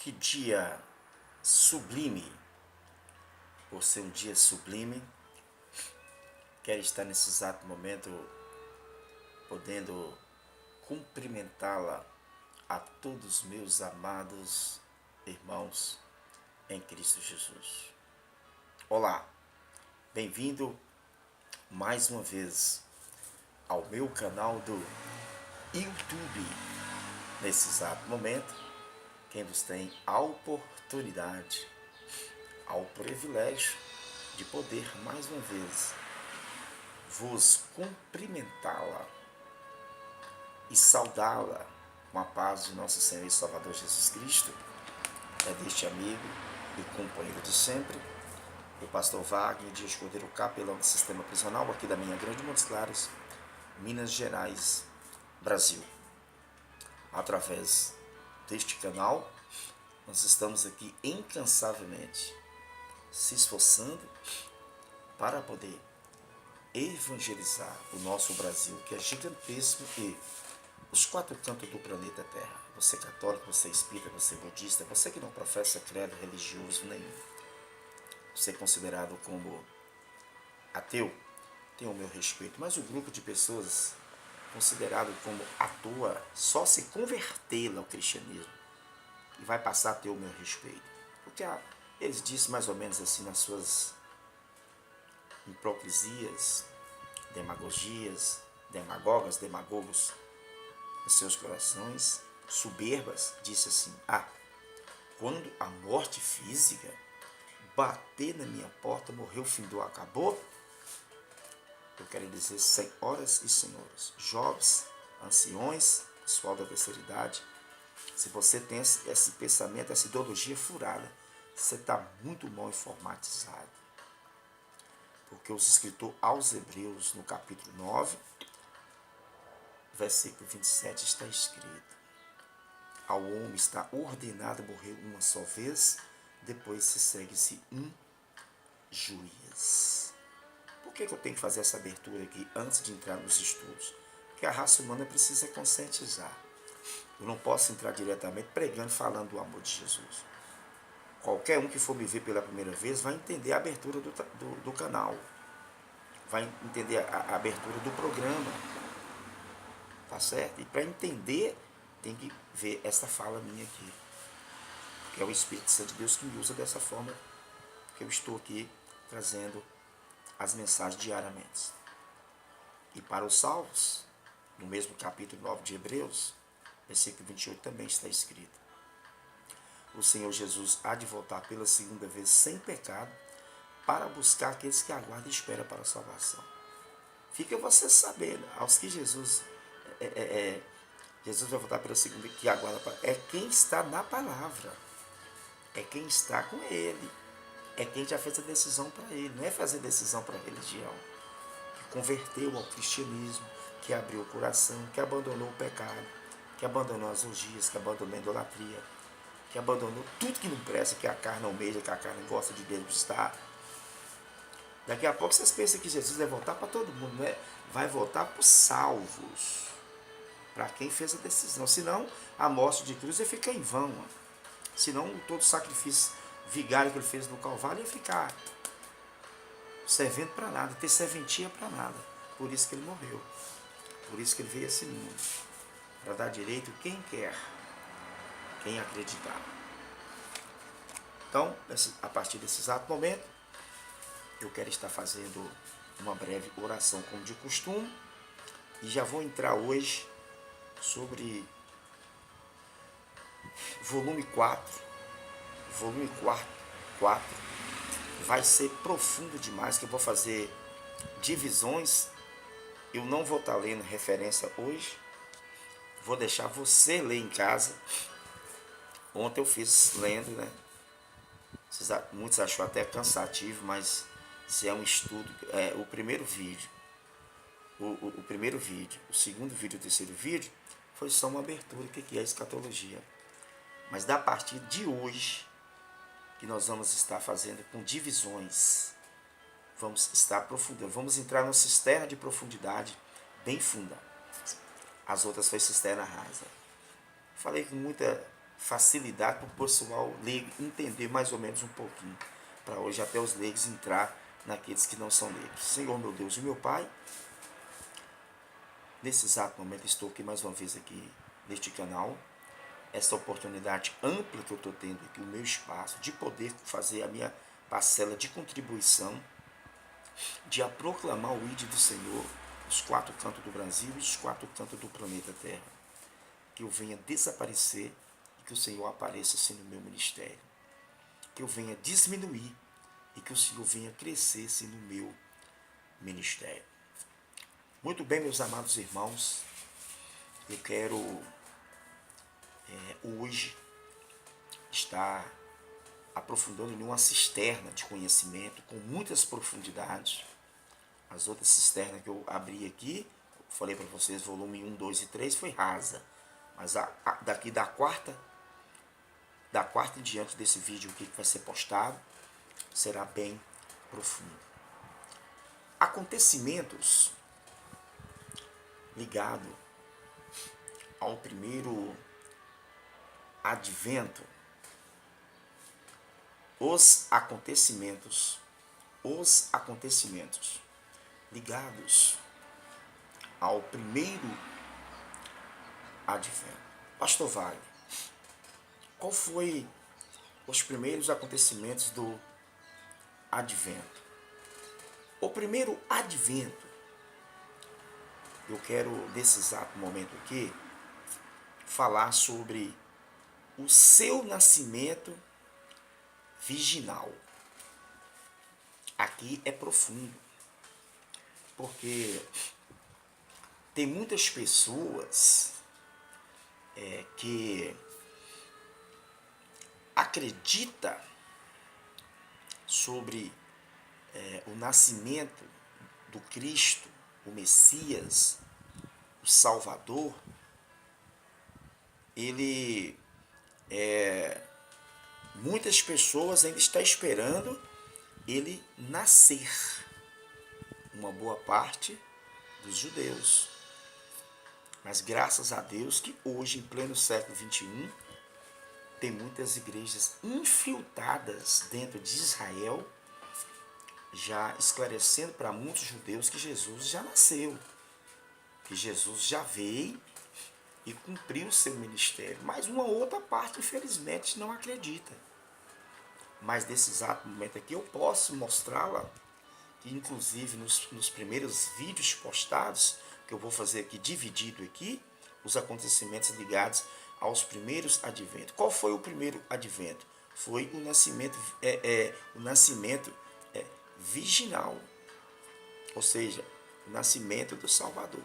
Que dia sublime, por ser um dia sublime, quero estar nesse exato momento podendo cumprimentá-la a todos meus amados irmãos em Cristo Jesus. Olá, bem-vindo mais uma vez ao meu canal do YouTube. Nesse exato momento, quem nos tem a oportunidade, ao privilégio de poder mais uma vez vos cumprimentá-la e saudá-la com a paz de nosso Senhor e Salvador Jesus Cristo, é deste amigo e companheiro de sempre, o pastor Wagner Dias Cordeiro, capelão do sistema prisional aqui da minha Grande Montes Claros, Minas Gerais, Brasil. Através deste canal, nós estamos aqui incansavelmente se esforçando para poder evangelizar o nosso Brasil, que é gigantesco, e os quatro cantos do planeta Terra. Você católico, você espírita, você budista, você que não professa credo religioso nenhum, você é considerado como ateu, tem o meu respeito, mas o grupo de pessoas considerado como atua só se convertê-la ao cristianismo e vai passar a ter o meu respeito, porque eles dizem mais ou menos assim nas suas hipocrisias, demagogias, demagogos, nos seus corações, soberbas, disse assim: quando a morte física bater na minha porta, morreu, findou, acabou. Eu quero dizer, senhoras e senhores, jovens, anciões, pessoal da terceira idade, se você tem esse pensamento, essa ideologia furada, você está muito mal informatizado. Porque os escritores aos Hebreus, no capítulo 9, versículo 27, está escrito: ao homem está ordenado morrer uma só vez, depois se segue-se um juiz. Por que eu tenho que fazer essa abertura aqui antes de entrar nos estudos? Porque a raça humana precisa conscientizar. Eu não posso entrar diretamente pregando, falando do amor de Jesus. Qualquer um que for me ver pela primeira vez vai entender a abertura do canal, vai entender a abertura do programa, tá certo? E para entender, tem que ver essa fala minha aqui, que é o Espírito Santo de Deus que me usa dessa forma, que eu estou aqui trazendo as mensagens diariamente. E para os salvos, no mesmo capítulo 9 de Hebreus, versículo 28, também está escrito: o Senhor Jesus há de voltar pela segunda vez sem pecado, para buscar aqueles que aguardam e esperam para a salvação. Fica você sabendo, aos que Jesus vai voltar pela segunda, que aguarda, é quem está na palavra, é quem está com Ele, é quem já fez a decisão para Ele, não é fazer decisão para a religião, que converteu ao cristianismo, que abriu o coração, que abandonou o pecado, que abandonou as orgias, que abandonou a idolatria, que abandonou tudo que não presta, que a carne almeja, que a carne gosta de degustar. Daqui a pouco vocês pensam que Jesus vai voltar para todo mundo, não é? Vai voltar para os salvos, para quem fez a decisão. Senão, a morte de cruz ia ficar em vão. Senão, todo o sacrifício vigário que ele fez no Calvário ia ficar servendo para nada, ter serventia para nada. Por isso que ele morreu. Por isso que ele veio a esse mundo, para dar direito quem quer, quem acreditar. Então, a partir desse exato momento, eu quero estar fazendo uma breve oração como de costume, e já vou entrar hoje sobre volume 4. Volume 4 vai ser profundo demais, que eu vou fazer divisões. Eu não vou estar lendo referência hoje, vou deixar você ler em casa. Ontem eu fiz lendo, né? Muitos achou até cansativo, mas se é um estudo, o primeiro vídeo, o primeiro vídeo, o segundo vídeo, o terceiro vídeo, foi só uma abertura, o que é a escatologia. Mas da partir de hoje, que nós vamos estar fazendo com divisões, vamos estar aprofundando, vamos entrar numa cisterna de profundidade bem funda. As outras foi cisterna rasa. Falei com muita facilidade para o pessoal leigo entender mais ou menos um pouquinho, para hoje até os leigos entrar naqueles que não são leigos. Senhor meu Deus e meu Pai, nesse exato momento estou aqui mais uma vez aqui neste canal, essa oportunidade ampla que eu estou tendo aqui, o meu espaço, de poder fazer a minha parcela de contribuição, de proclamar o ID do Senhor, os 4 cantos do Brasil e os 4 cantos do planeta Terra. Que eu venha desaparecer e que o Senhor apareça assim no meu ministério. Que eu venha diminuir e que o Senhor venha crescer assim no meu ministério. Muito bem, meus amados irmãos, eu quero hoje estar aprofundando em uma cisterna de conhecimento com muitas profundidades. As outras cisternas que eu abri aqui, falei para vocês, volume 1, 2 e 3, foi rasa. Mas daqui da quarta em diante desse vídeo que vai ser postado, será bem profundo. Acontecimentos ligados ao primeiro advento, os acontecimentos ligados ao primeiro advento. Pastor Wagner, qual foi os primeiros acontecimentos do advento? O primeiro advento, eu quero nesse exato momento aqui falar sobre o seu nascimento virginal. Aqui é profundo, porque tem muitas pessoas que acreditam sobre o nascimento do Cristo, o Messias, o Salvador. Muitas pessoas ainda estão esperando ele nascer. Uma boa parte dos judeus. Mas graças a Deus que hoje, em pleno século XXI, tem muitas igrejas infiltradas dentro de Israel, já esclarecendo para muitos judeus que Jesus já nasceu, que Jesus já veio e cumpriu o seu ministério. Mas uma outra parte, infelizmente, não acredita. Mas nesse exato momento aqui eu posso mostrá-la, que inclusive nos primeiros vídeos postados, que eu vou fazer aqui dividido aqui, os acontecimentos ligados aos primeiros adventos. Qual foi o primeiro advento? Foi o nascimento virginal, ou seja, o nascimento do Salvador.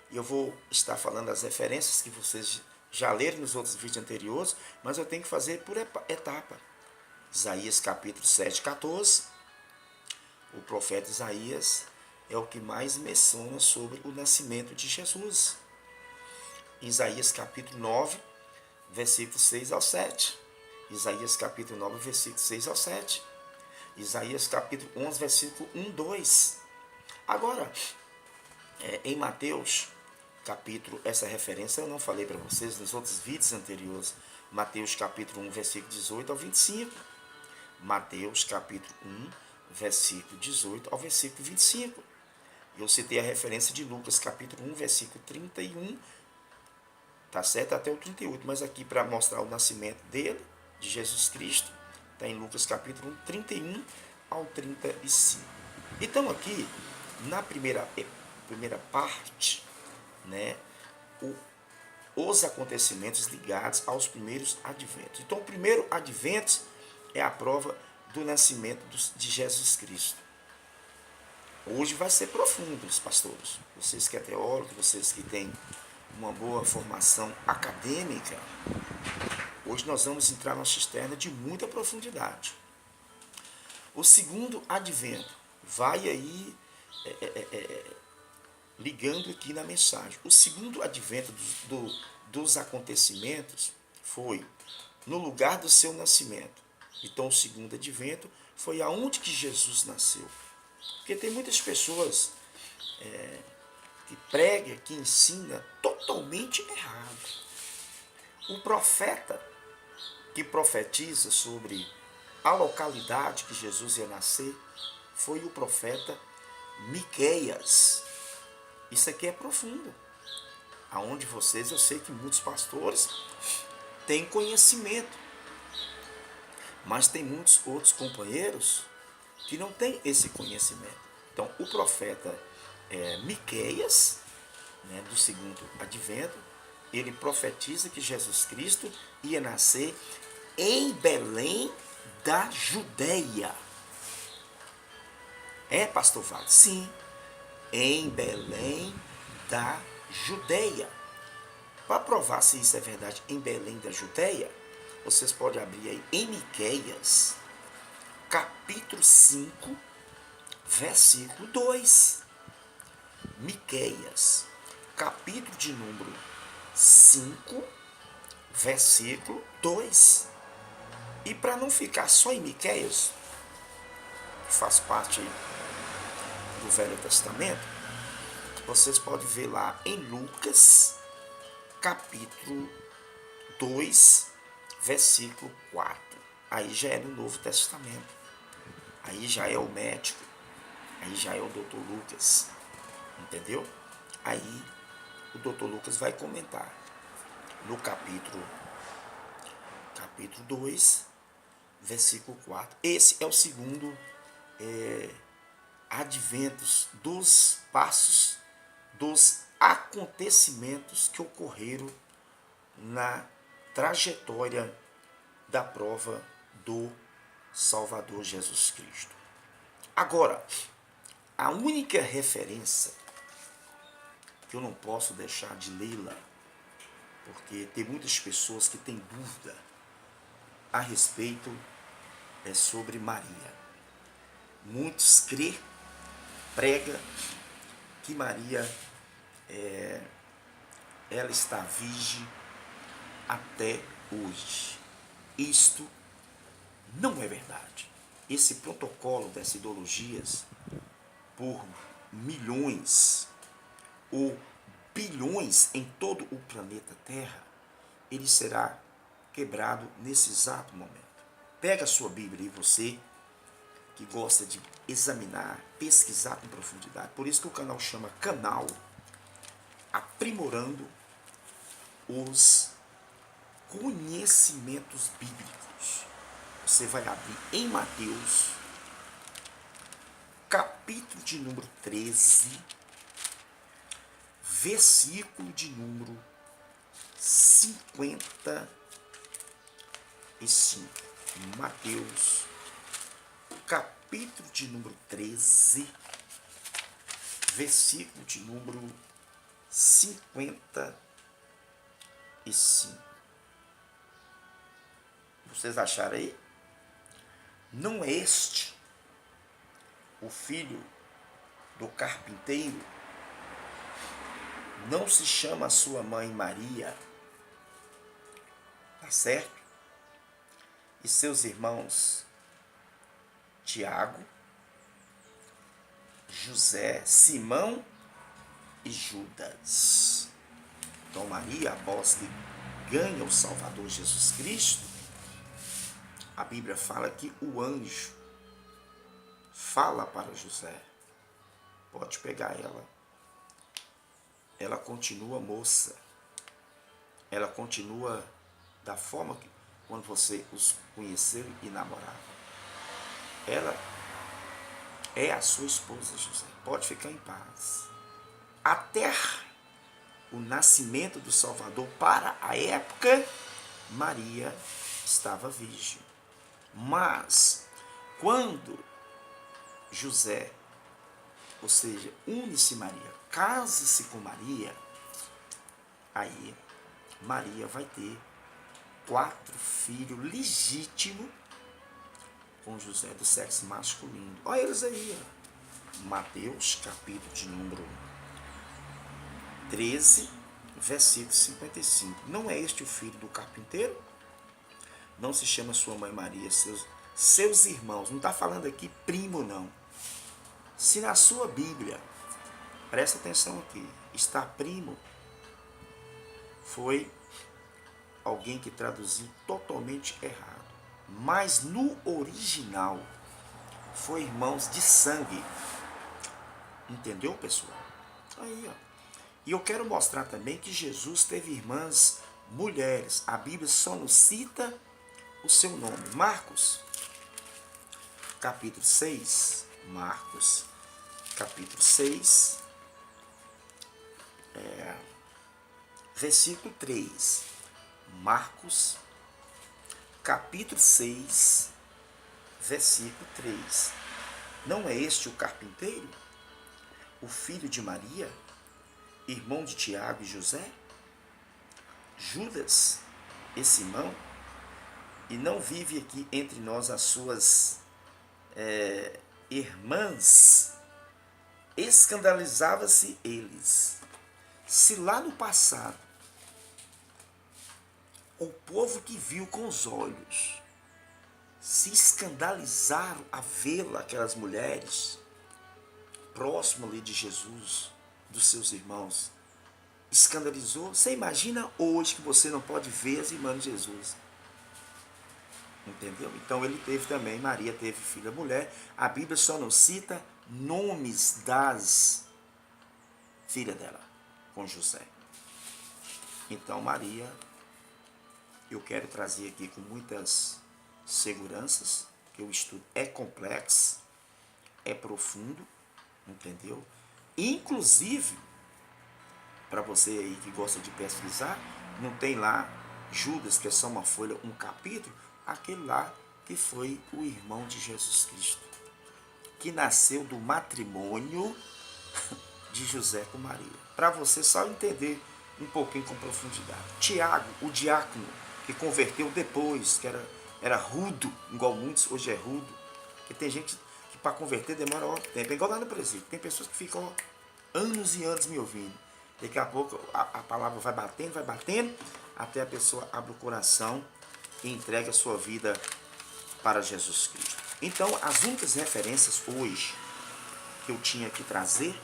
E eu vou estar falando as referências que vocês já leram nos outros vídeos anteriores, mas eu tenho que fazer por etapa. Isaías capítulo 7, 14. O profeta Isaías é o que mais menciona sobre o nascimento de Jesus. Isaías capítulo 9, versículo 6 ao 7. Isaías capítulo 9, versículo 6 ao 7. Isaías capítulo 11, versículo 1, 2. Agora, em Mateus capítulo, essa referência eu não falei para vocês nos outros vídeos anteriores. Mateus capítulo 1, versículo 18 ao 25. Mateus capítulo 1, versículo 18 ao versículo 25. Eu citei a referência de Lucas capítulo 1, versículo 31, tá certo? Até o 38, mas aqui para mostrar o nascimento dele, de Jesus Cristo, está em Lucas capítulo 1, 31 ao 35. Então aqui, na primeira parte, né, os acontecimentos ligados aos primeiros adventos. Então o primeiro advento é a prova do nascimento de Jesus Cristo. Hoje vai ser profundo, os pastores. Vocês que é teólogo, vocês que têm uma boa formação acadêmica, hoje nós vamos entrar numa cisterna de muita profundidade. O segundo advento, vai aí ligando aqui na mensagem. O segundo advento dos acontecimentos foi no lugar do seu nascimento. Então o segundo advento foi aonde que Jesus nasceu. Porque tem muitas pessoas que pregam, que ensina totalmente errado. O profeta que profetiza sobre a localidade que Jesus ia nascer foi o profeta Miqueias. Isso aqui é profundo. Aonde vocês, eu sei que muitos pastores têm conhecimento, mas tem muitos outros companheiros que não têm esse conhecimento. Então, o profeta Miqueias, né, do segundo advento, ele profetiza que Jesus Cristo ia nascer em Belém da Judéia. É, pastor Vale? Sim, em Belém da Judéia. Para provar se isso é verdade em Belém da Judéia, vocês podem abrir aí em Miqueias, capítulo 5, versículo 2. Miqueias, capítulo de número 5, versículo 2. E para não ficar só em Miqueias, que faz parte do Velho Testamento, vocês podem ver lá em Lucas, capítulo 2, versículo 4. Aí já é no Novo Testamento. Aí já é o médico. Aí já é o doutor Lucas. Entendeu? Aí o doutor Lucas vai comentar no capítulo 2, versículo 4. Esse é o segundo adventos dos passos, dos acontecimentos que ocorreram na trajetória da prova do Salvador Jesus Cristo. Agora, a única referência que eu não posso deixar de lê-la, porque tem muitas pessoas que têm dúvida a respeito sobre Maria. Muitos pregam que Maria ela está virgem até hoje. Isto não é verdade. Esse protocolo das ideologias, por milhões ou bilhões em todo o planeta Terra, ele será quebrado nesse exato momento. Pega a sua Bíblia e você que gosta de examinar, pesquisar com profundidade. Por isso que o canal chama Canal Aprimorando os Conhecimentos Bíblicos. Você vai abrir em Mateus, capítulo de número 13, versículo de número 55. Mateus, capítulo de número 13, versículo de número 55. Vocês acharam aí? Não é este o filho do carpinteiro? Não se chama sua mãe Maria? Tá certo? E seus irmãos Tiago, José, Simão e Judas. Então Maria, após que ganha o Salvador Jesus Cristo, a Bíblia fala que o anjo fala para José: pode pegar ela. Ela continua moça. Ela continua da forma que quando você os conheceu e namorava. Ela é a sua esposa, José. Pode ficar em paz. Até o nascimento do Salvador, para a época, Maria estava virgem. Mas, quando José, ou seja, une-se Maria, case-se com Maria, aí Maria vai ter 4 filhos legítimos com José do sexo masculino. Olha eles aí, ó. Mateus, capítulo de número 13, versículo 55. Não é este o filho do carpinteiro? Não se chama sua mãe Maria, seus irmãos. Não está falando aqui primo, não. Se na sua Bíblia, presta atenção aqui, está primo, foi alguém que traduziu totalmente errado. Mas no original foi irmãos de sangue. Entendeu, pessoal? Aí, ó. E eu quero mostrar também que Jesus teve irmãs mulheres. A Bíblia só não cita o seu nome. Marcos, capítulo 6. Marcos, capítulo 6, versículo 3. Marcos, capítulo 6, versículo 3. Não é este o carpinteiro, o filho de Maria, irmão de Tiago e José? Judas e Simão? E não vive aqui entre nós as suas irmãs? Escandalizava-se eles. Se lá no passado, o povo que viu com os olhos se escandalizaram a vê-la, aquelas mulheres, próximo ali de Jesus, dos seus irmãos, escandalizou. Você imagina hoje que você não pode ver as irmãs de Jesus. Entendeu? Então ele teve também, Maria teve filha mulher. A Bíblia só não cita nomes das filhas dela com José. Então Maria, eu quero trazer aqui com muitas seguranças, que o estudo é complexo, é profundo, entendeu? Inclusive, para você aí que gosta de pesquisar, não tem lá Judas, que é só uma folha, um capítulo, aquele lá que foi o irmão de Jesus Cristo, que nasceu do matrimônio de José com Maria. Para você só entender um pouquinho com profundidade. Tiago, o diácono, que converteu depois, que era rudo, igual muitos, hoje é rudo, porque tem gente que para converter demora tempo, é igual lá no presídio, tem pessoas que ficam anos e anos me ouvindo, daqui a pouco a palavra vai batendo, até a pessoa abre o coração e entrega a sua vida para Jesus Cristo. Então, as únicas referências hoje que eu tinha que trazer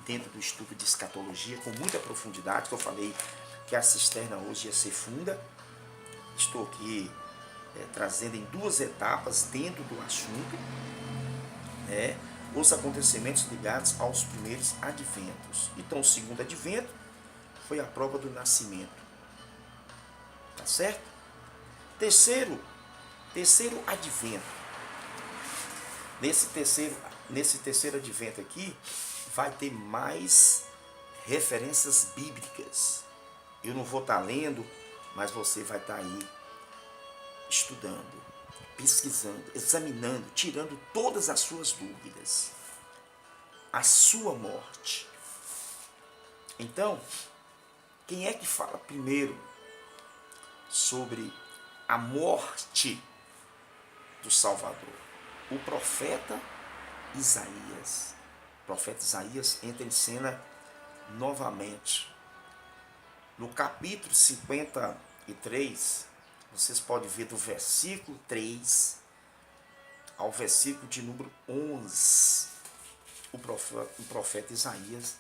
dentro do estudo de escatologia, com muita profundidade, que eu falei que a cisterna hoje ia ser funda, estou aqui trazendo em duas etapas dentro do assunto, os acontecimentos ligados aos primeiros adventos. Então, o segundo advento foi a prova do nascimento. Tá certo? Terceiro advento. Nesse terceiro advento aqui, vai ter mais referências bíblicas. Eu não vou estar lendo, mas você vai estar aí estudando, pesquisando, examinando, tirando todas as suas dúvidas. A sua morte. Então, quem é que fala primeiro sobre a morte do Salvador? O profeta Isaías. O profeta Isaías entra em cena novamente. No capítulo 53, vocês podem ver do versículo 3 ao versículo de número 11, o profeta Isaías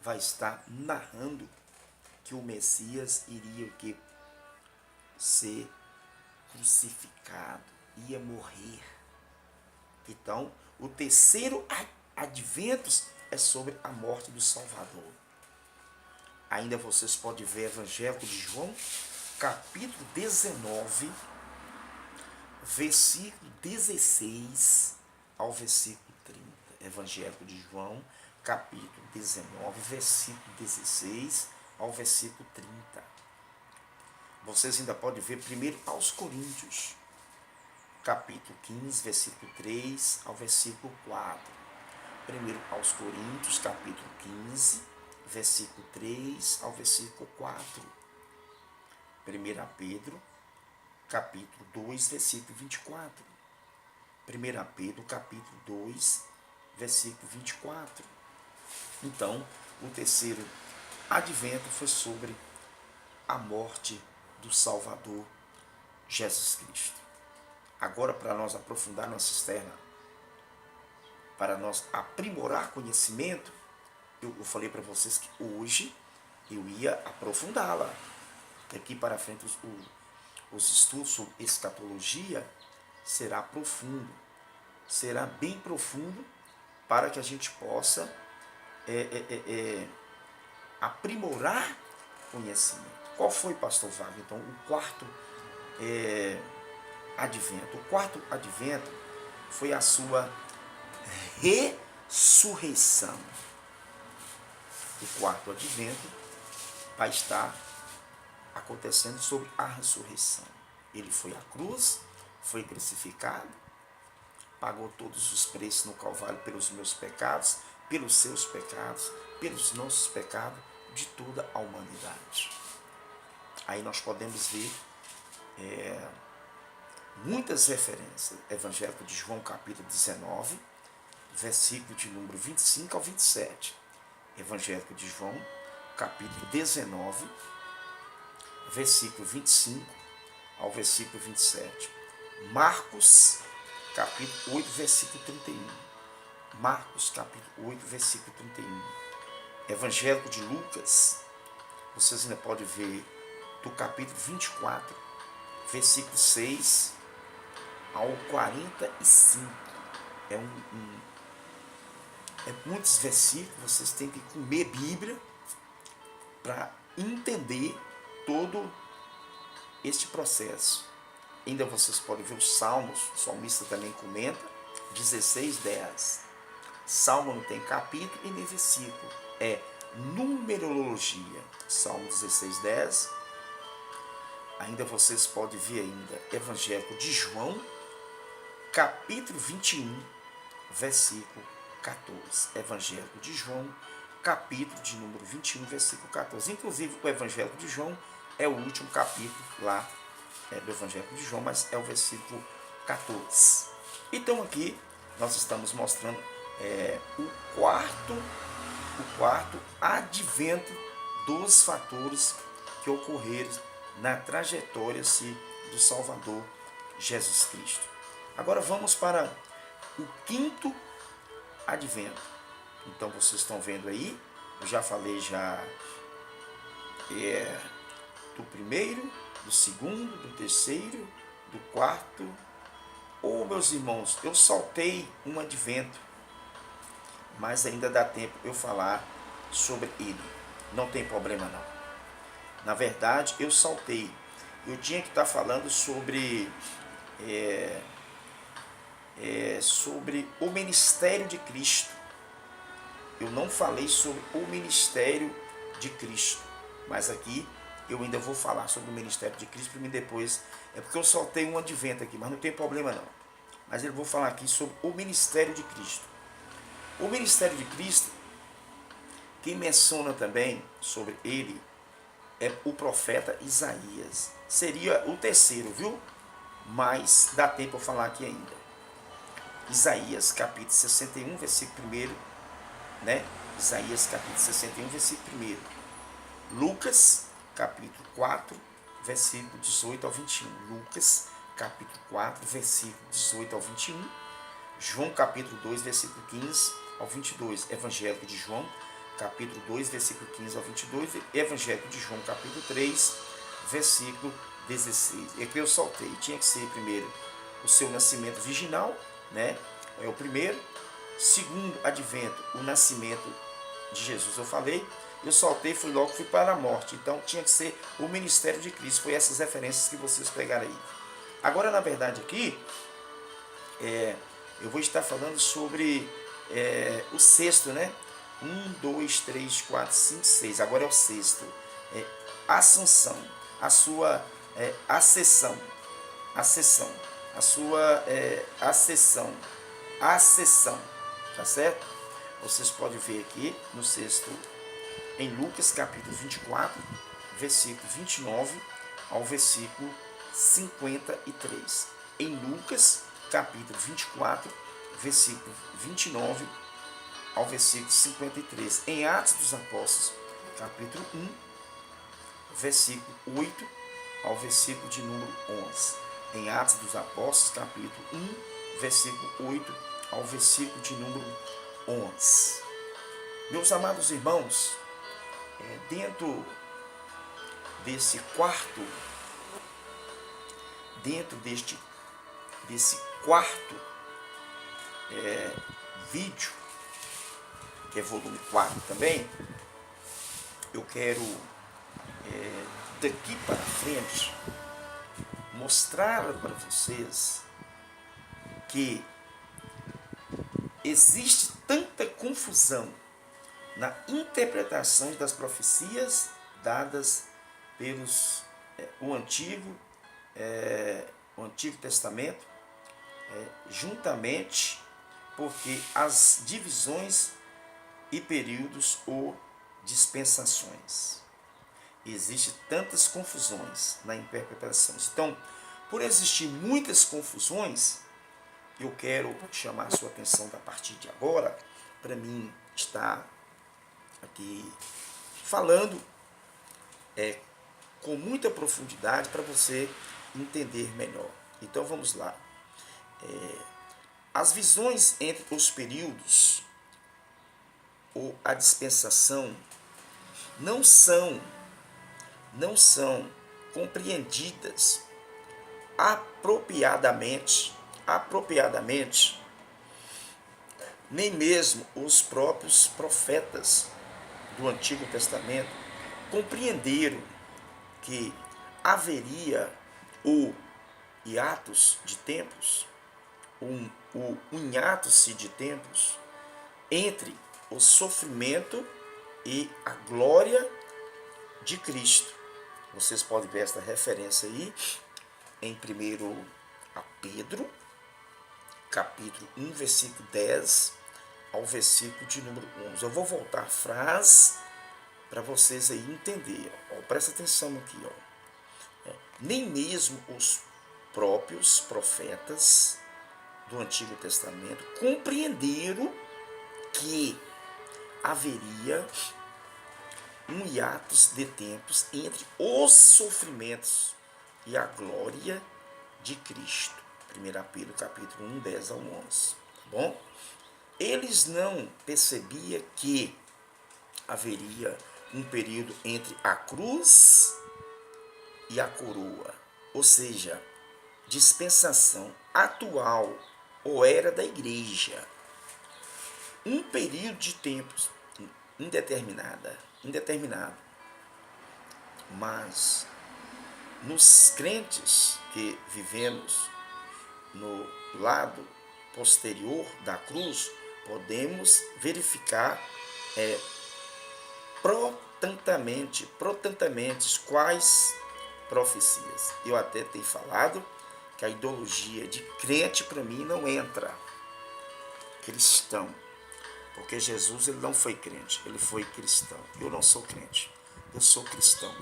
vai estar narrando que o Messias iria ser crucificado, ia morrer. Então, o terceiro advento é sobre a morte do Salvador. Ainda vocês podem ver Evangelho de João, capítulo 19, versículo 16 ao versículo 30. Evangelho de João, capítulo 19, versículo 16 ao versículo 30. Vocês ainda podem ver primeiro aos Coríntios, capítulo 15, versículo 3 ao versículo 4. Primeiro aos Coríntios, capítulo 15, versículo 3 ao versículo 4. 1 Pedro, capítulo 2, versículo 24. 1 Pedro, capítulo 2, versículo 24. Então, o terceiro advento foi sobre a morte do Salvador Jesus Cristo. Agora, para nós aprofundar nossa cisterna, para nós aprimorar conhecimento, eu falei para vocês que hoje eu ia aprofundá-la. Daqui para frente, os estudos sobre escatologia será profundo, será bem profundo, para que a gente possa aprimorar conhecimento. Qual foi, pastor Wagner, então, o quarto advento? O quarto advento foi a sua ressurreição. O quarto advento vai estar acontecendo sobre a ressurreição. Ele foi à cruz, foi crucificado, pagou todos os preços no Calvário pelos meus pecados, pelos seus pecados, pelos nossos pecados, de toda a humanidade. Aí nós podemos ver muitas referências. Evangelho de João, capítulo 19, versículo de número 25 ao 27. Evangelho de João, capítulo 19, versículo 25 ao versículo 27. Marcos, capítulo 8, versículo 31. Marcos, capítulo 8, versículo 31. Evangelho de Lucas, vocês ainda podem ver do capítulo 24, versículo 6 ao 45. É muitos versículos, vocês têm que comer Bíblia para entender todo este processo. Ainda vocês podem ver os Salmos, o salmista também comenta, 16:10. Salmo não tem capítulo e nem versículo, é numerologia. Salmo 16:10. Ainda vocês podem ver ainda Evangelho de João, capítulo 21, versículo 14. Evangelho de João, capítulo de número 21, versículo 14. Inclusive, o Evangelho de João é o último capítulo lá do Evangelho de João, mas é o versículo 14. Então, aqui nós estamos mostrando o quarto advento dos fatores que ocorreram na trajetória do Salvador Jesus Cristo. Agora vamos para o quinto advento. Então vocês estão vendo aí, eu já falei do primeiro, do segundo, do terceiro, do quarto. Meus irmãos, eu saltei um advento, mas ainda dá tempo eu falar sobre ele. Não tem problema não. Na verdade, eu saltei. Eu tinha que estar falando sobre o ministério de Cristo. Eu não falei sobre o ministério de Cristo, mas aqui eu ainda vou falar sobre o ministério de Cristo para mim depois. É porque eu saltei um advento aqui, mas não tem problema não. Mas eu vou falar aqui sobre o ministério de Cristo. O ministério de Cristo, quem menciona também sobre ele é o profeta Isaías. Seria o terceiro, viu? Mas dá tempo eu falar aqui ainda. Isaías, capítulo 61, versículo 1, né? Isaías, capítulo 61, versículo 1. Lucas, capítulo 4, versículo 18 ao 21. Lucas, capítulo 4, versículo 18 ao 21. João, capítulo 2, versículo 15 ao 22. Evangelho de João, capítulo 2, versículo 15 ao 22. Evangelho de João, capítulo 3, versículo 16. É que eu saltei. Tinha que ser primeiro o seu nascimento virginal, né? É o primeiro. Segundo advento, o nascimento de Jesus, eu falei. Eu saltei, fui para a morte. Então tinha que ser o ministério de Cristo. Foi essas referências que vocês pegaram aí. Agora, na verdade, aqui eu vou estar falando sobre o sexto, né? 1, 2, 3, 4, 5, 6. Agora é o sexto. Assunção. A sua acessão. A sua acessão. Tá certo? Vocês podem ver aqui no sexto, em Lucas, capítulo 24, versículo 29 ao versículo 53. Em Lucas, capítulo 24, versículo 29 ao versículo 53. Em Atos dos Apóstolos, capítulo 1, versículo 8 ao versículo de número 11. Em Atos dos Apóstolos, capítulo 1, versículo 8 ao versículo de número 11. Meus amados irmãos, dentro desse quarto, dentro desse quarto vídeo, que é volume 4 também, eu quero daqui para frente mostrar para vocês que existe tanta confusão na interpretação das profecias dadas pelos o Antigo Testamento, juntamente porque as divisões e períodos ou dispensações. Existem tantas confusões na interpretação. Então, por existir muitas confusões, eu quero chamar a sua atenção a partir de agora, para mim estar aqui falando com muita profundidade para você entender melhor. Então vamos lá. As visões entre os períodos ou a dispensação não são compreendidas apropriadamente, nem mesmo os próprios profetas do Antigo Testamento compreenderam que haveria o hiatus de tempos, um hiatus de tempos entre o sofrimento e a glória de Cristo. Vocês podem ver esta referência aí em 1 Pedro, capítulo 1, versículo 10 ao versículo de número 11. Eu vou voltar a frase para vocês aí entenderem. Presta atenção aqui. Nem mesmo os próprios profetas do Antigo Testamento compreenderam que haveria um hiatus de tempos entre os sofrimentos e a glória de Cristo. 1 Pedro capítulo 1, 10 ao 11. Tá bom? Eles não percebiam que haveria um período entre a cruz e a coroa, ou seja, dispensação atual ou era da igreja. Um período de tempos indeterminado. Mas nos crentes que vivemos no lado posterior da cruz, podemos verificar protantamente quais profecias. Eu até tenho falado que a ideologia de crente para mim não entra. Cristão. Porque Jesus ele não foi crente, ele foi cristão. Eu não sou crente, eu sou cristão.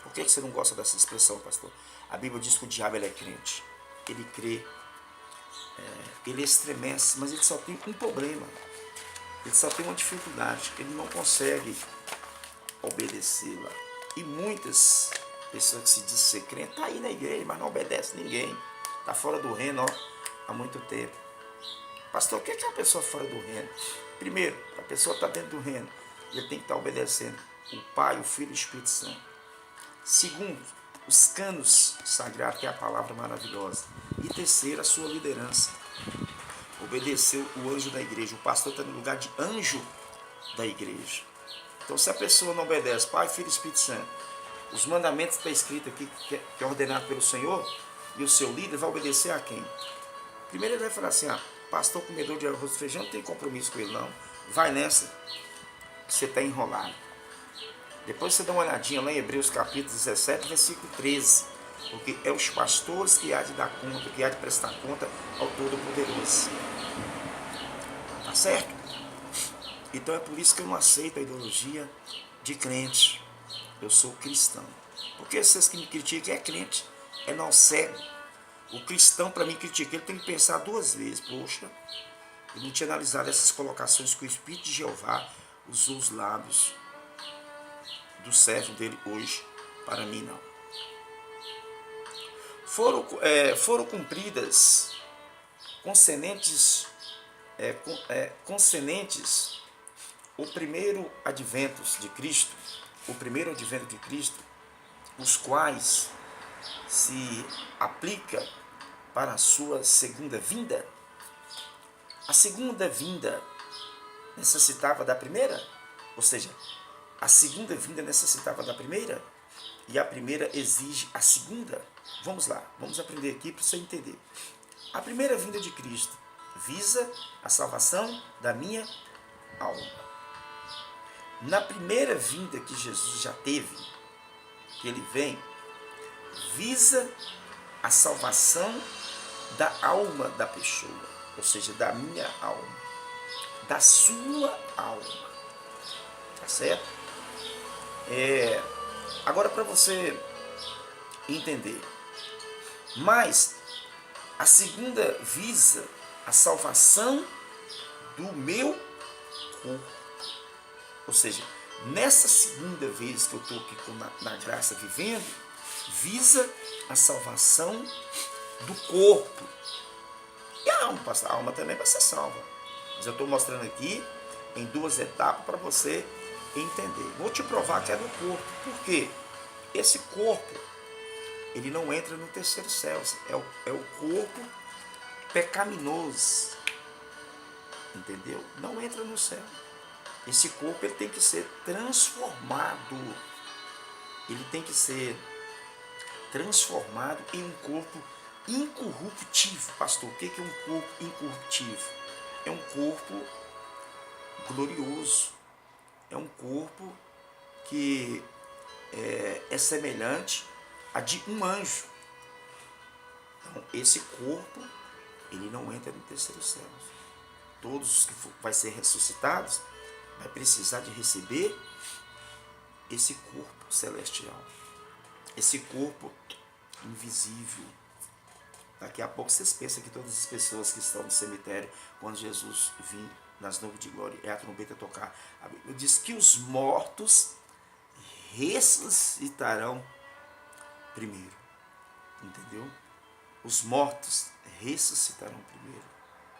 Por que você não gosta dessa expressão, pastor? A Bíblia diz que o diabo ele é crente. Ele crê, ele estremece, mas ele só tem um problema. Ele só tem uma dificuldade, ele não consegue obedecê-la. E muitas pessoas que se dizem ser crente, está aí na igreja, mas não obedece ninguém. Está fora do reino há muito tempo. Pastor, o que é uma pessoa fora do reino? Primeiro, a pessoa está dentro do reino, ele tem que estar obedecendo o Pai, o Filho e o Espírito Santo. Segundo, os canos sagrados, que é a palavra maravilhosa. E terceiro, a sua liderança. Obedecer o anjo da igreja. O pastor está no lugar de anjo da igreja. Então, se a pessoa não obedece Pai, Filho e Espírito Santo, os mandamentos que está escrito aqui, que é ordenado pelo Senhor, e o seu líder vai obedecer a quem? Primeiro ele vai falar assim, pastor comedor de arroz e feijão, não tem compromisso com ele não. Vai nessa, que você está enrolado. Depois você dá uma olhadinha lá em Hebreus capítulo 17, versículo 13. Porque é os pastores que há de dar conta, que há de prestar conta ao Todo-Poderoso. Tá certo? Então é por isso que eu não aceito a ideologia de crente. Eu sou cristão. Porque vocês que me criticam é crente, é não cego. O cristão, para mim criticar, ele tem que pensar duas vezes. Poxa, eu não tinha analisado essas colocações que o Espírito de Jeová usou os lábios do servo dele hoje, para mim não. Foram cumpridas concernentes o primeiro advento de Cristo, os quais se aplica para a sua segunda vinda. A segunda vinda necessitava da primeira, ou seja, a segunda vinda necessitava da primeira e a primeira exige a segunda. Vamos lá, vamos aprender aqui para você entender. A primeira vinda de Cristo visa a salvação da minha alma. Na primeira vinda que Jesus já teve, que ele vem, visa a salvação da alma da pessoa, ou seja, da minha alma, da sua alma, tá certo? Agora, para você entender, mas a segunda visa a salvação do meu corpo, ou seja, nessa segunda vez que eu estou aqui na graça vivendo, visa a salvação do corpo. E a alma, pastor? A alma também vai ser salva. Mas eu estou mostrando aqui em duas etapas para você entender. Vou te provar que é do corpo. Por quê? Esse corpo, ele não entra no terceiro céu. É o corpo pecaminoso. Entendeu? Não entra no céu. Esse corpo ele tem que ser transformado. Ele tem que ser transformado em um corpo incorruptível. Pastor, o que é um corpo incorruptível? É um corpo glorioso. É um corpo que é semelhante a de um anjo. Então, esse corpo, ele não entra no terceiro céu. Todos os que vai ser ressuscitados vai precisar de receber esse corpo celestial, esse corpo invisível. Daqui a pouco vocês pensam que todas as pessoas que estão no cemitério, quando Jesus vir nas nuvens de glória, é a trombeta tocar. A Bíblia diz que os mortos ressuscitarão primeiro. Entendeu? Os mortos ressuscitarão primeiro.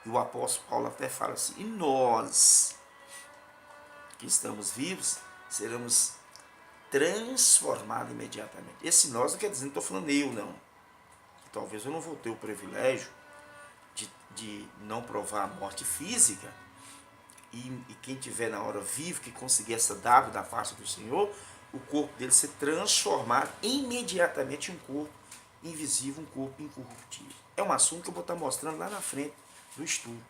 E o apóstolo Paulo até fala assim: e nós que estamos vivos, seremos transformados imediatamente. Esse nós não quer dizer, não estou falando eu, não. Talvez eu não vou ter o privilégio de não provar a morte física, e quem tiver na hora vivo, que conseguir essa dádiva da parte do Senhor, o corpo dele ser transformado imediatamente em um corpo invisível, um corpo incorruptível. É um assunto que eu vou estar mostrando lá na frente do estudo.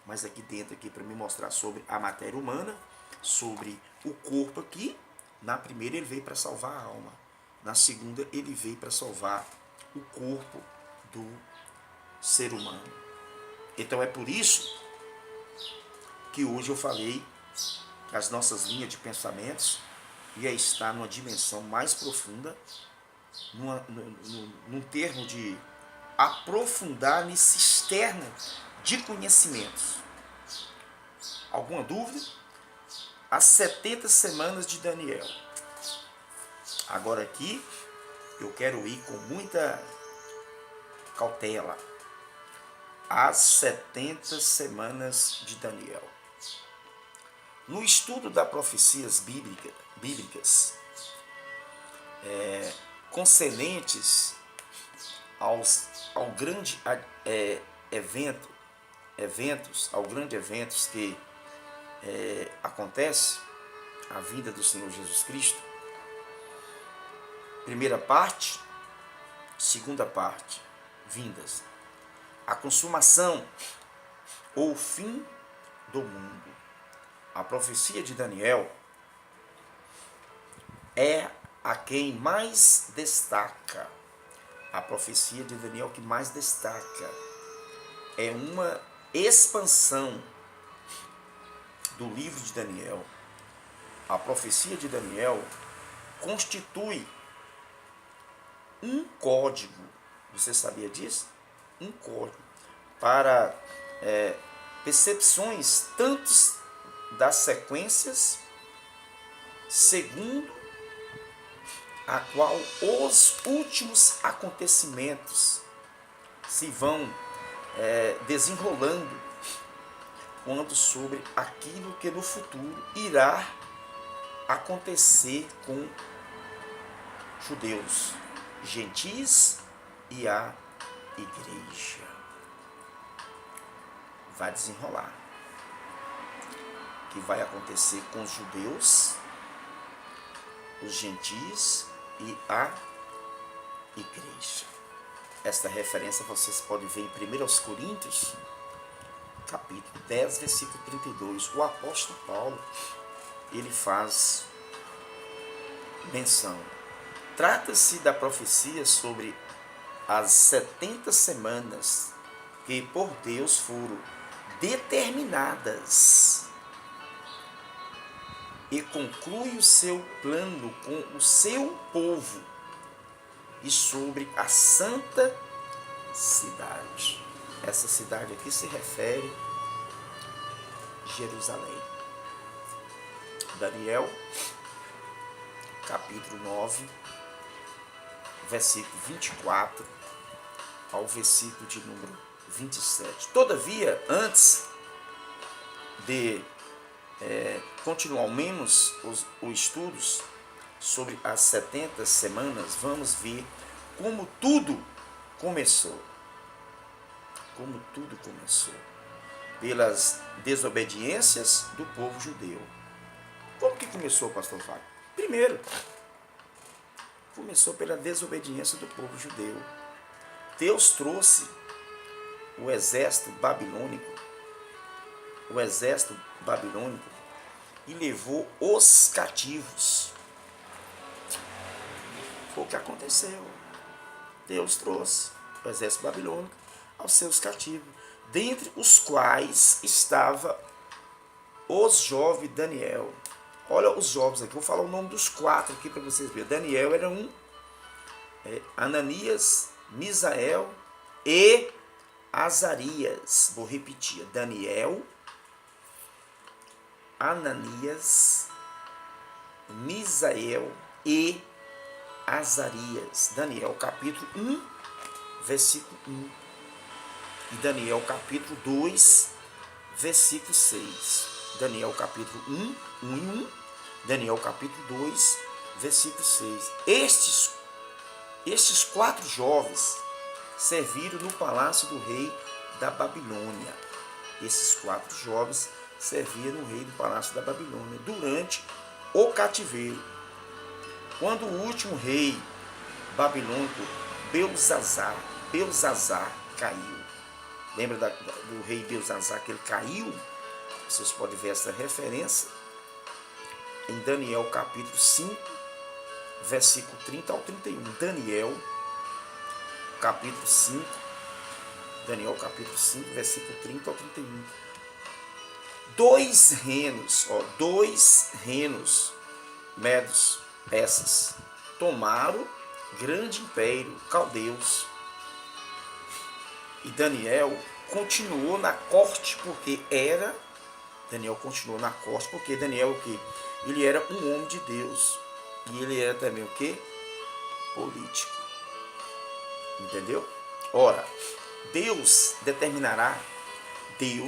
Mas aqui dentro, aqui para me mostrar sobre a matéria humana, sobre o corpo aqui, na primeira ele veio para salvar a alma. Na segunda ele veio para salvar o corpo do ser humano. Então é por isso que hoje eu falei que as nossas linhas de pensamentos ia estar numa dimensão mais profunda, num termo de aprofundar nesse externo de conhecimentos. Alguma dúvida? As 70 semanas de Daniel. Agora aqui eu quero ir com muita cautela. As 70 semanas de Daniel. No estudo das profecias bíblicas concernentes ao grande eventos que acontece a vinda do Senhor Jesus Cristo. Primeira parte, segunda parte, vindas. A consumação ou o fim do mundo. A profecia de Daniel é a quem mais destaca. A profecia de Daniel que mais destaca é uma expansão do livro de Daniel. A profecia de Daniel constitui um código. Você sabia disso? Um código para percepções tanto das sequências segundo a qual os últimos acontecimentos se vão desenrolando quanto sobre aquilo que no futuro irá acontecer com judeus, gentis e a igreja. Vai desenrolar. O que vai acontecer com os judeus, os gentis e a igreja. Esta referência vocês podem ver em 1 Coríntios, capítulo 10, versículo 32. O apóstolo Paulo, ele faz menção. Trata-se da profecia sobre as 70 semanas que por Deus foram determinadas, e conclui o seu plano com o seu povo e sobre a santa cidade. Essa cidade aqui se refere a Jerusalém. Daniel, capítulo 9, versículo 24 ao versículo de número 27. Todavia, antes de continuarmos os estudos sobre as 70 semanas, vamos ver como tudo começou. Como tudo começou. Pelas desobediências do povo judeu. Como que começou, pastor Fábio? Primeiro, começou pela desobediência do povo judeu. Deus trouxe o exército babilônico, e levou os cativos. Foi o que aconteceu. Deus trouxe o exército babilônico aos seus cativos, dentre os quais estava os jovens Daniel. Olha os jovens aqui, vou falar o nome dos 4 aqui para vocês verem. Daniel era um, Ananias, Misael e Azarias. Vou repetir, Daniel, Ananias, Misael e Azarias. Daniel capítulo 1, versículo 1. E Daniel capítulo 2, versículo 6. Daniel capítulo 1, 1 e 1. Daniel capítulo 2, versículo 6. Estes 4 jovens serviram no palácio do rei da Babilônia. Esses 4 jovens serviam no rei do palácio da Babilônia durante o cativeiro. Quando o último rei babilônico, Belzazar caiu. Lembra do rei Belzazar que ele caiu? Vocês podem ver essa referência em Daniel capítulo 5, versículo 30 ao 31. Daniel capítulo 5, versículo 30 ao 31. 2 reinos medos, persas, tomaram grande império, caldeus. E Daniel continuou na corte porque Daniel o quê? Ele era um homem de Deus. E ele era também o quê? Político. Entendeu? Ora, Deus determinará que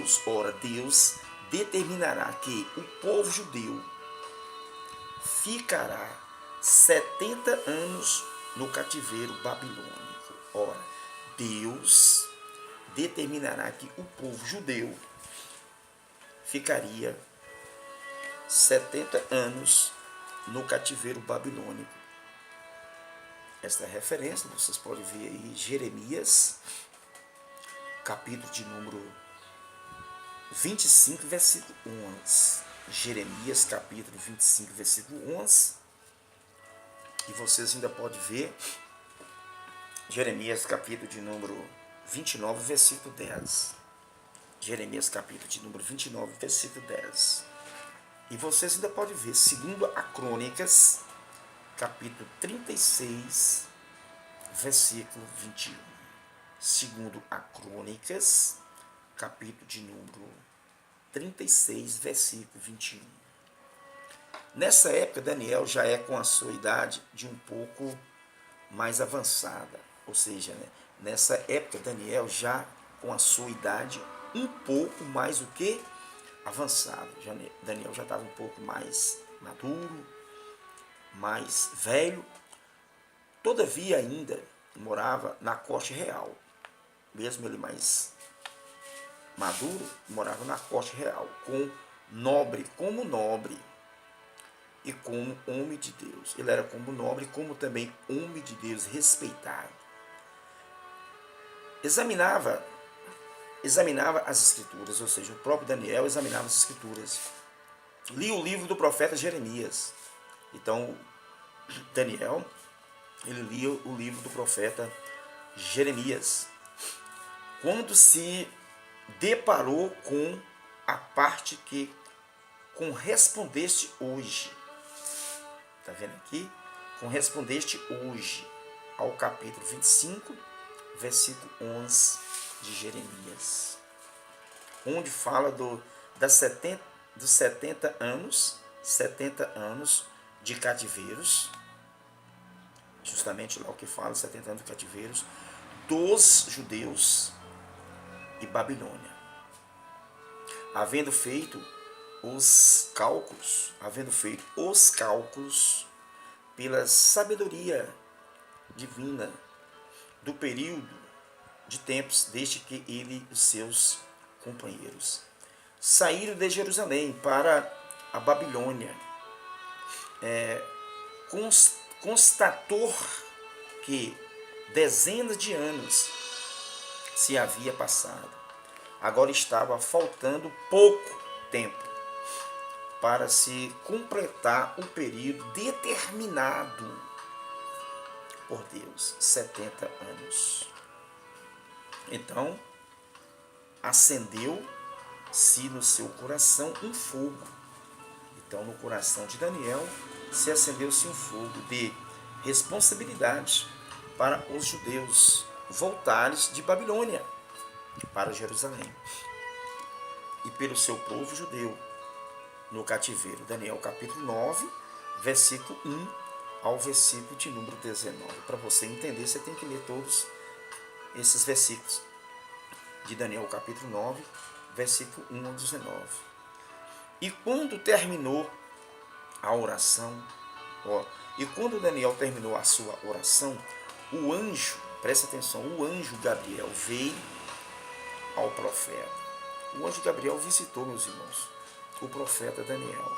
o povo judeu ficará 70 anos no cativeiro babilônico. Ora, Deus determinará que o povo judeu ficaria 70 anos no cativeiro babilônico. Esta referência vocês podem ver aí, Jeremias, capítulo de número 25, versículo 11. Jeremias, capítulo 25, versículo 11. E vocês ainda podem ver Jeremias, capítulo de número 29, versículo 10. Jeremias, capítulo de número 29, versículo 10. E vocês ainda podem ver, segundo a Crônicas, capítulo 36, versículo 21. Segundo a Crônicas, capítulo de número 36, versículo 21. Nessa época, Daniel já é com a sua idade de um pouco mais avançada. Ou seja, nessa época, Daniel já com a sua idade um pouco mais o que? Avançado. Daniel já estava um pouco mais maduro, mais velho. Todavia ainda morava na corte real. Mesmo ele mais maduro, morava na corte real, como nobre e como homem de Deus. Ele era como nobre, como também homem de Deus, respeitado. Examinava as escrituras, ou seja, o próprio Daniel examinava as escrituras. Lia o livro do profeta Jeremias. Então, Daniel, ele lia o livro do profeta Jeremias. Quando se deparou com a parte que correspondeste hoje. Está vendo aqui? Correspondeste hoje ao capítulo 25, versículo 11 de Jeremias. Onde fala dos 70 anos de cativeiros. Justamente lá o que fala, 70 anos de cativeiros dos judeus e Babilônia. Havendo feito os cálculos pela sabedoria divina do período de tempos desde que ele e os seus companheiros saíram de Jerusalém para a Babilônia, constatou que dezenas de anos se havia passado. Agora estava faltando pouco tempo para se completar o período determinado por Deus, 70 anos. Então, acendeu-se no seu coração um fogo. Então, no coração de Daniel, se acendeu-se um fogo de responsabilidade para os judeus voltarem de Babilônia para Jerusalém e pelo seu povo judeu no cativeiro. Daniel capítulo 9, versículo 1 ao versículo de número 19. Para você entender, você tem que ler todos esses versículos de Daniel capítulo 9, versículo 1 ao 19. E quando terminou a oração, e quando Daniel terminou a sua oração, o anjo, presta atenção, o anjo Gabriel veio ao profeta. O anjo Gabriel visitou, meus irmãos, o profeta Daniel.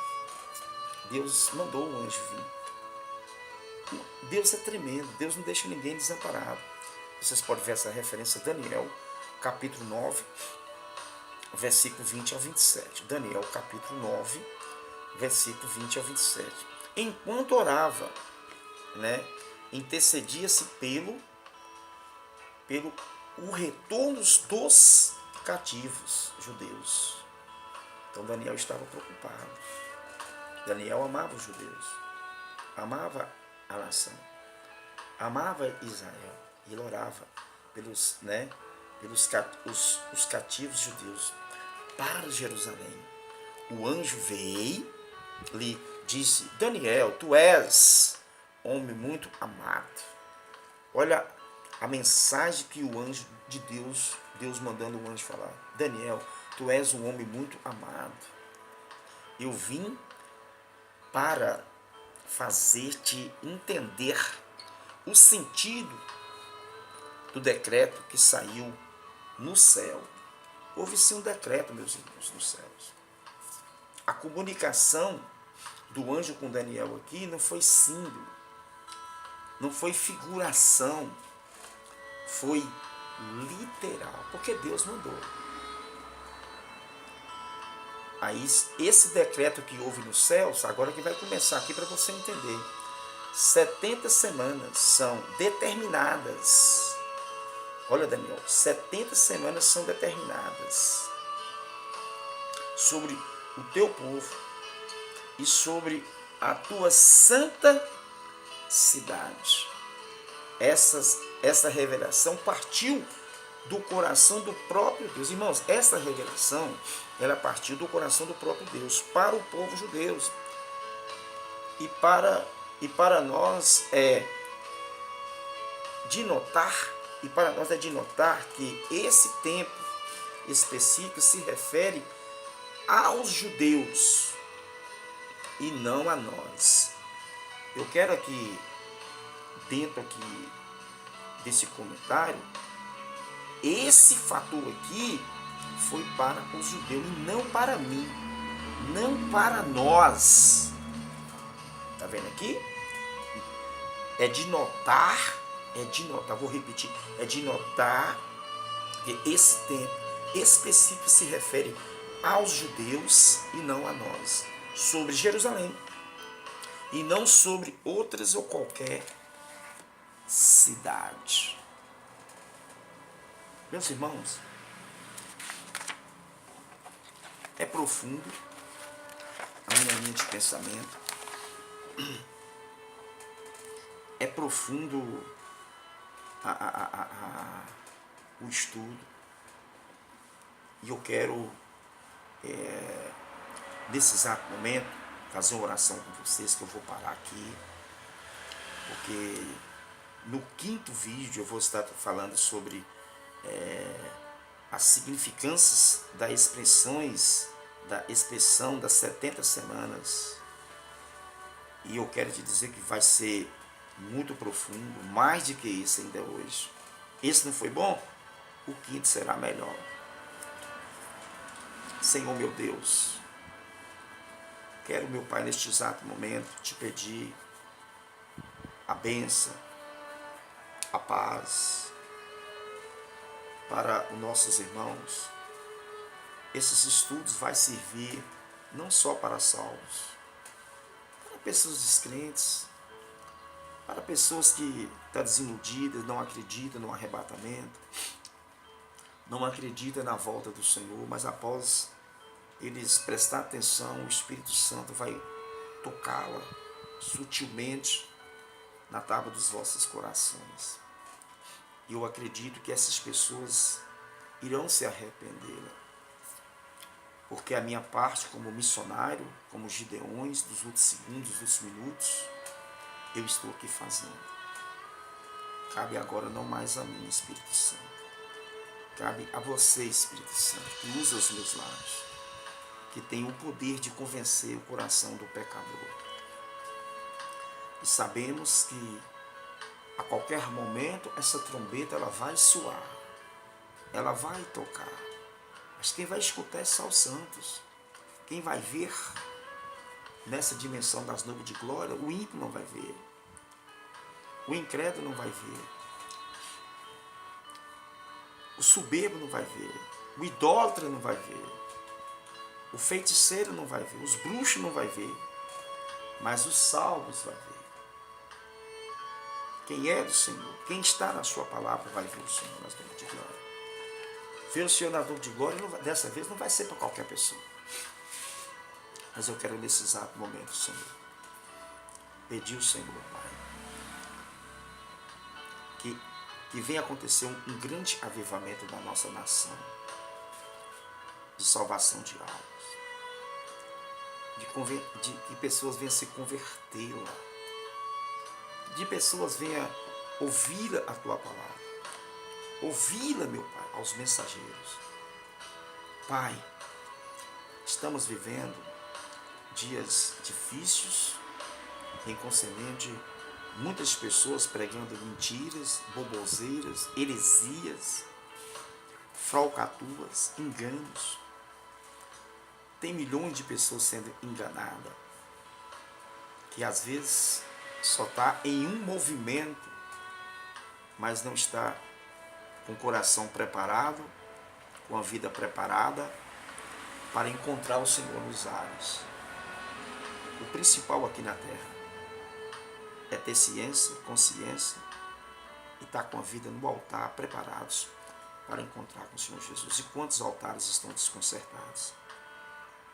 Deus mandou o anjo vir. Deus é tremendo, Deus não deixa ninguém desamparado. Vocês podem ver essa referência, Daniel, capítulo 9, versículo 20 ao 27. Daniel, capítulo 9, versículo 20 ao 27. Enquanto orava, intercedia-se pelo o retorno dos cativos judeus. Então Daniel estava preocupado. Daniel amava os judeus, amava a nação, amava Israel. E ele orava pelos os cativos judeus para Jerusalém. O anjo veio, lhe disse: Daniel, tu és homem muito amado. Olha a mensagem que o anjo de Deus mandando o anjo falar: Daniel, tu és um homem muito amado. Eu vim para fazer-te entender o sentido do decreto que saiu no céu. Houve sim um decreto, meus irmãos, nos céus. A comunicação do anjo com Daniel aqui não foi símbolo, não foi figuração, foi literal, porque Deus mandou. Aí, esse decreto que houve nos céus, agora que vai começar aqui para você entender. 70 semanas são determinadas. Olha, Daniel, 70 semanas são determinadas sobre o teu povo e sobre a tua santa cidade. Essa revelação partiu do coração do próprio Deus. Irmãos, essa revelação, ela partiu do coração do próprio Deus para o povo judeu. E para nós é de notar que esse tempo específico se refere aos judeus e não a nós. Eu quero aqui dentro aqui desse comentário, esse fator aqui foi para o judeu e não para mim, não para nós. Tá vendo aqui? É de notar, vou repetir, é de notar que esse tempo específico se refere aos judeus e não a nós, sobre Jerusalém, e não sobre outras ou qualquer cidade. Meus irmãos, é profundo a minha linha de pensamento, é profundo o estudo, e eu quero, nesse exato momento, fazer uma oração com vocês, que eu vou parar aqui, porque no 5º vídeo eu vou estar falando sobre as significâncias das expressões, da expressão das 70 semanas, e eu quero te dizer que vai ser muito profundo, mais do que isso ainda hoje. Esse não foi bom? O 5º será melhor. Senhor meu Deus, quero, meu Pai, neste exato momento, te pedir a bênção, a paz para os nossos irmãos. Esses estudos vai servir não só para salvos, para pessoas descrentes, para pessoas que estão desiludidas, não acreditam no arrebatamento, não acreditam na volta do Senhor, mas após eles prestar atenção, o Espírito Santo vai tocá-la sutilmente na tábua dos vossos corações. E eu acredito que essas pessoas irão se arrepender, porque a minha parte como missionário, como Gideões, dos últimos segundos, dos últimos minutos, eu estou aqui fazendo. Cabe agora não mais a mim, Espírito Santo. Cabe a você, Espírito Santo, que usa os meus lábios, que tem o poder de convencer o coração do pecador. E sabemos que a qualquer momento essa trombeta ela vai soar, ela vai tocar. Mas quem vai escutar é só os santos. Quem vai ver nessa dimensão das nuvens de glória, o ímpio não vai ver. O incrédulo não vai ver. O soberbo não vai ver. O idólatra não vai ver. O feiticeiro não vai ver. Os bruxos não vai ver. Mas os salvos vai ver. Quem é do Senhor, quem está na sua palavra vai ver o Senhor nas nuvens de glória. Ver o Senhor nas nuvens de glória, dessa vez não vai ser para qualquer pessoa. Mas eu quero nesse exato momento, Senhor, pedir ao Senhor, Pai, que venha acontecer um grande avivamento da nossa nação, de salvação de almas, de que pessoas venham se convertê-la, de pessoas venham ouvir a Tua palavra, ouvi-la, meu Pai, aos mensageiros. Pai, estamos vivendo dias difíceis, em concernente muitas pessoas pregando mentiras, boboseiras, heresias, falcatruas, enganos. Tem milhões de pessoas sendo enganadas, que às vezes só está em um movimento, mas não está com o coração preparado, com a vida preparada para encontrar o Senhor nos ares. O principal aqui na terra é ter ciência, consciência e estar com a vida no altar, preparados para encontrar com o Senhor Jesus. E quantos altares estão desconcertados?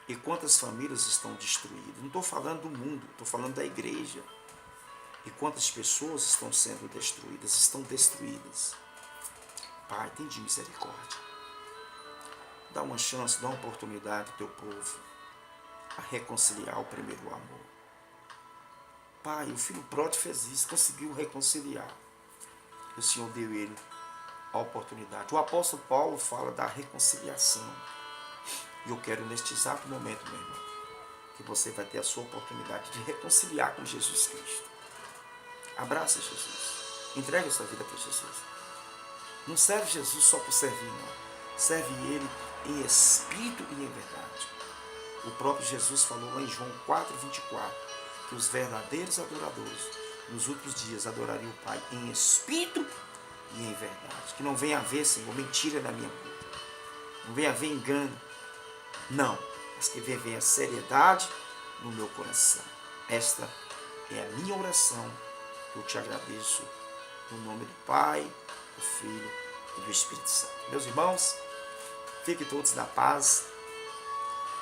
E quantas famílias estão destruídas? Não estou falando do mundo, estou falando da igreja. E quantas pessoas estão sendo destruídas? Estão destruídas. Pai, tem de misericórdia. Dá uma chance, dá uma oportunidade ao teu povo a reconciliar o primeiro amor. Pai, o filho pródigo fez isso, conseguiu reconciliar. O Senhor deu ele a oportunidade. O apóstolo Paulo fala da reconciliação. E eu quero neste exato momento, meu irmão, que você vai ter a sua oportunidade de reconciliar com Jesus Cristo. Abraça Jesus. Entrega a sua vida para Jesus. Não serve Jesus só por servir, não. Serve Ele em espírito e em verdade. O próprio Jesus falou lá em João 4,24, que os verdadeiros adoradores nos últimos dias adorariam o Pai em espírito e em verdade. Que não venha haver, Senhor, mentira na minha boca. Não venha haver engano. Não, mas que venha seriedade no meu coração. Esta é a minha oração, que eu te agradeço, no nome do Pai, do Filho e do Espírito Santo. Meus irmãos, fiquem todos na paz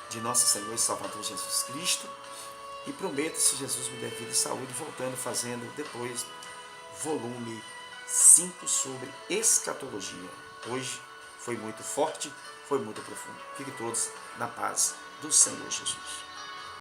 de nosso Senhor e Salvador Jesus Cristo. E prometo, se Jesus me der vida e saúde, voltando, fazendo depois volume 5 sobre escatologia. Hoje foi muito forte, foi muito profundo. Fiquem todos na paz do Senhor Jesus.